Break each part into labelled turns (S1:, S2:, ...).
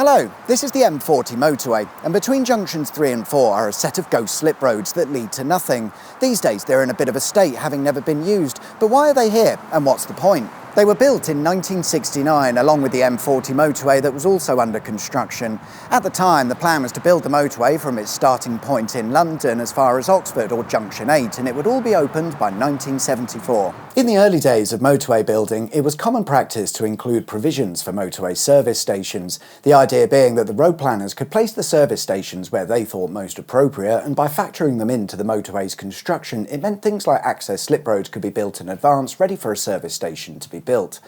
S1: Hello, this is the M40 Motorway, and between junctions 3 and 4 are a set of ghost slip roads that lead to nothing. These days they're in a bit of a state, having never been used, but why are they here, and what's the point? They were built in 1969 along with the M40 motorway that was also under construction. At the time, the plan was to build the motorway from its starting point in London as far as Oxford or Junction 8, and it would all be opened by 1974. In the early days of motorway building, it was common practice to include provisions for motorway service stations, the idea being that the road planners could place the service stations where they thought most appropriate, and by factoring them into the motorway's construction, it meant things like access slip roads could be built in advance, ready for a service station to be built.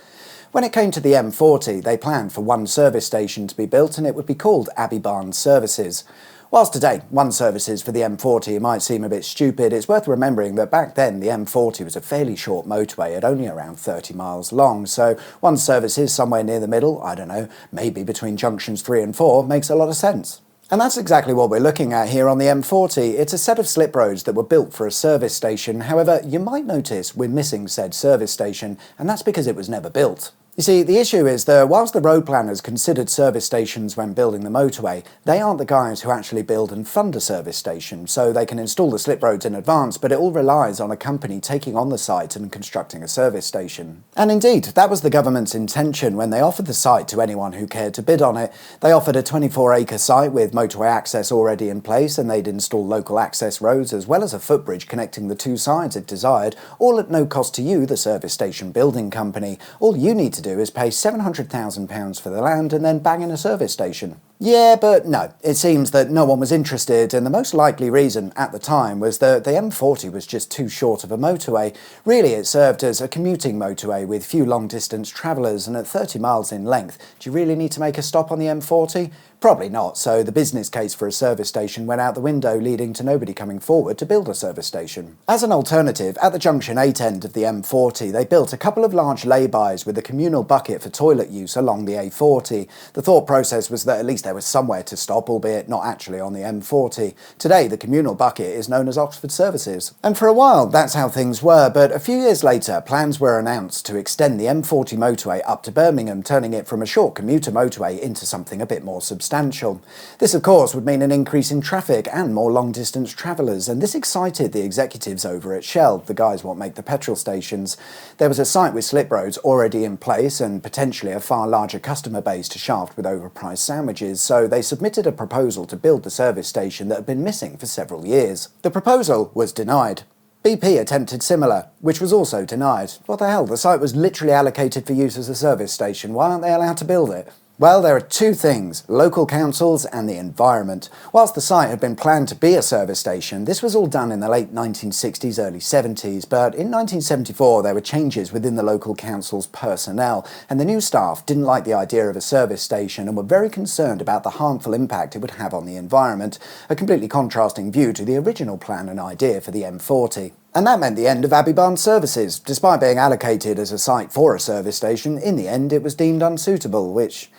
S1: When it came to the M40, they planned for one service station to be built, and it would be called Abbey Barnes Services. Whilst today, one services for the M40 might seem a bit stupid, it's worth remembering that back then the M40 was a fairly short motorway at only around 30 miles long, so one services somewhere near the middle, I don't know, maybe between junctions 3 and 4, makes a lot of sense. And that's exactly what we're looking at here on the M40. It's a set of slip roads that were built for a service station. However, you might notice we're missing said service station, and that's because it was never built. You see, the issue is that whilst the road planners considered service stations when building the motorway, they aren't the guys who actually build and fund a service station, so they can install the slip roads in advance, but it all relies on a company taking on the site and constructing a service station. And indeed, that was the government's intention when they offered the site to anyone who cared to bid on it. They offered a 24-acre site with motorway access already in place, and they'd install local access roads as well as a footbridge connecting the two sides if desired, all at no cost to you, the service station building company. All you need to do is pay £700,000 for the land and then bang in a service station. Yeah, but no. It seems that no one was interested, and the most likely reason at the time was that the M40 was just too short of a motorway. Really, it served as a commuting motorway with few long-distance travellers, and at 30 miles in length, do you really need to make a stop on the M40? Probably not, so the business case for a service station went out the window, leading to nobody coming forward to build a service station. As an alternative, at the Junction 8 end of the M40, they built a couple of large lay-bys with a communal bucket for toilet use along the A40. The thought process was that at least there was somewhere to stop, albeit not actually on the M40. Today, the communal bucket is known as Oxford Services. And for a while, that's how things were, but a few years later, plans were announced to extend the M40 motorway up to Birmingham, turning it from a short commuter motorway into something a bit more substantial. This, of course, would mean an increase in traffic and more long-distance travellers, and this excited the executives over at Shell, the guys what make the petrol stations. There was a site with slip roads already in place and potentially a far larger customer base to shaft with overpriced sandwiches, so they submitted a proposal to build the service station that had been missing for several years. The proposal was denied. BP attempted similar, which was also denied. What the hell, the site was literally allocated for use as a service station. Why aren't they allowed to build it? Well, there are two things: local councils and the environment. Whilst the site had been planned to be a service station, this was all done in the late 1960s, early 70s, but in 1974 there were changes within the local council's personnel, and the new staff didn't like the idea of a service station and were very concerned about the harmful impact it would have on the environment, a completely contrasting view to the original plan and idea for the M40. And that meant the end of Abbey Barnes Services. Despite being allocated as a site for a service station, in the end it was deemed unsuitable, which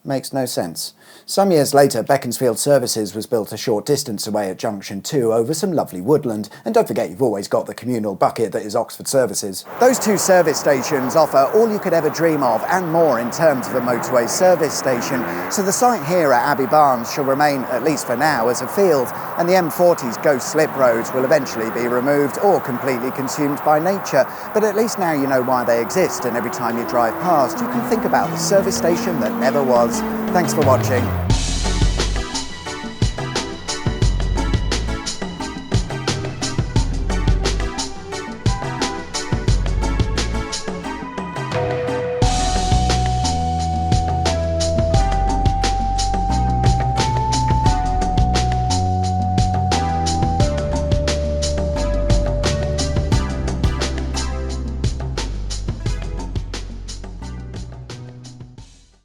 S1: makes no sense. Some years later, Beaconsfield Services was built a short distance away at Junction 2 over some lovely woodland. And don't forget, you've always got the communal bucket that is Oxford Services. Those two service stations offer all you could ever dream of and more in terms of a motorway service station. So the site here at Abbey Barnes shall remain, at least for now, as a field, and the M40's ghost slip roads will eventually be removed or completely consumed by nature. But at least now you know why they exist, and every time you drive past, you can think about the service station that never was. Thanks for watching.